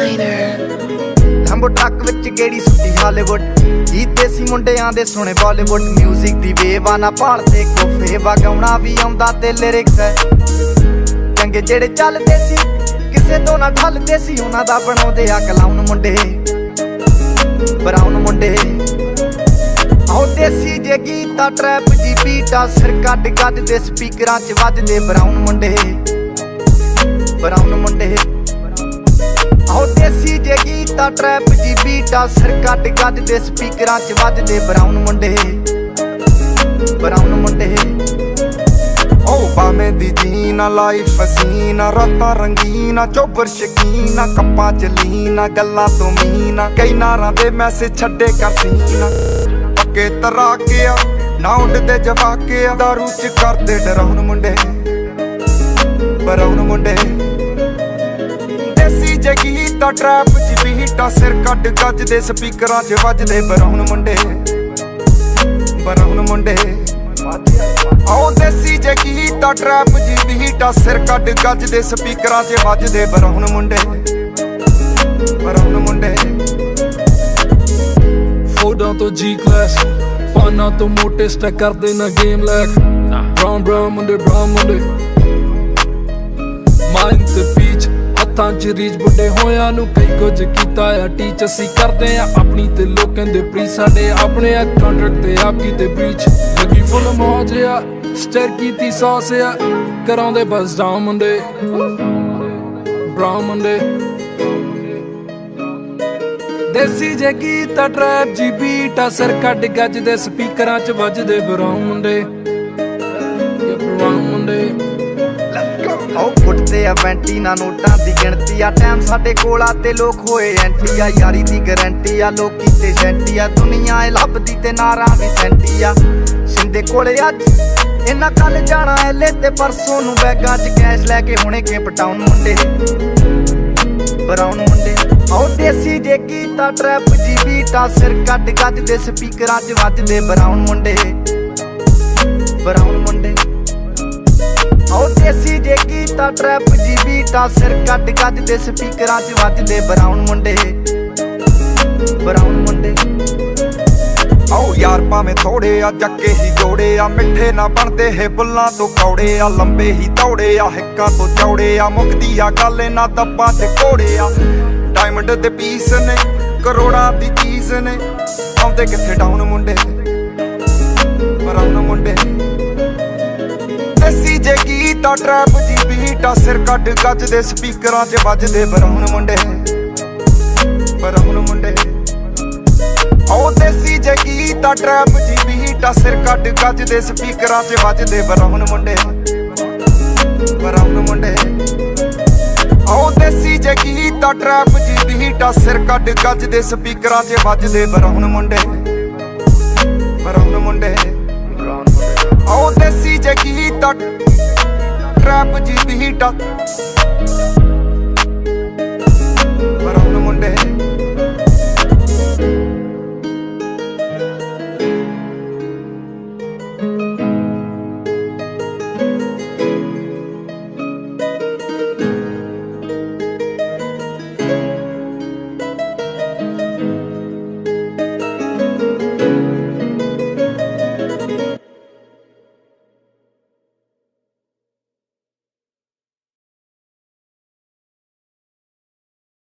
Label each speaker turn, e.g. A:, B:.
A: लंबो ट्रक विच गेड़ी सुट्टी हालीवुड गीत देसी मुंडियां दे सुने बॉलीवुड म्यूजिक दी बेवाना भालदे कोफेवा गाउणा भी आउंदा ते लिरिक्स है चंगे जेड़े चलदे सी किसे तो ना ठलदे सी उन्हां दा बनाउंदे आ क्लाउन मुंडे ब्राउन मुंडे आओ देसी जे गीता ट्रैप जी बीटा सिर कट गजदे स्पीकरां च वजदे ब्राउन मुंडे आओ देसी जे गीता ट्रैप जी बीटा सिर कट गजदे स्पीकरां च वजदे ब्राउन मुंडे ओ बामे दी जीना लाइफ हसीना रातां रंगीना चोबर शकीना कप्पां च लीना गल्लां तो मीना कई नारां दे मैसेज छड्डे कर सीना पक्के तराके ना उडदे जवाके दारू च करदे डराउन मुंडे ब्राउन मुंडे देसी जे गीता ट्रैप जी बीटा सिर कट गजदे स्पीकरां च वजदे ब्राउन मुंडे आओ देसी जे गीता ट्रैप जी बीटा सिर कट गजदे स्पीकरां च वजदे ब्राउन मुंडे
B: फोडां तो जी क्लास पाना तो मोटे स्टैक करदे ना गेम लैक ब्राउन मुंडे माइंड ते पीच हत्थां च रीच बुड्ढे होया नू कई कुछ कीता आ टीच असी करदे आ अपनी ते लोकां दे प्री साडे अपने आ कॉन्ट्रैक्ट ते आप कीते ब्रीच लगी फुल मौज आ स्टेर कीती सॉस आ कराउंदे बस डाउन मुंडे ब्राउन मुंडे देसी जे गीता ट्रैप जी बीटा सिर कट गजदे स्पीकरां च वजदे ब्राउन मुंडे आओ फुटदे आ वैंटी ना नोटां दी गिणती आ टाइम साडे कोल आ ते लोक होए एंटी आ यारी दी गारंटी आ लोकी ते सेंटी आ दुनिया ए लभदी ते नारां भी सेंटी आ शिंदे कोले अज इन्ना कल जाना एले ते परसों नू बैगां च कैश लैके हुणे केप टाउन मुंडे ब्राउन मुंडे आओ देसी जे गीता ट्रैप जी बीटा सिर कट गजदे स्पीकरां च वजदे ब्राउन मुंडे आओ देसी जे गीता ट्रैप जी बीटा सिर कट गजदे स्पीकरां च वजदे ब्राउन मुंडे आओ यार भावें थोड़े आ जक्के ही जोड़े आ मिठे ना बनदे हे बुल्लां तो कौड़े आ लंबे ही दौड़े आ हिक्कां तो चौड़े आ मुकदी आ गल ना दब्बां च घोड़े आ डायमंड दे पीस ने करोड़ां दी चीज ने आउंदे किथे डाउन मुंडे ब्राउन मुंडे देसी जे गीता ट्रैप जी बीटा सिर कट गजदे स्पीकरां च वजदे ब्राउन मुंडे आओ देसी जे गीता ट्रैप जी बीटा सिर कट गजदे स्पीकरां च वजदे ब्राउन मुंडे आओ देसी जे गीता ट्रैप जी बीटा सिर कट गजदे स्पीकरां च वजदे ब्राउन मुंडे आओ देसी जे गीता ट्रैप जी बीटा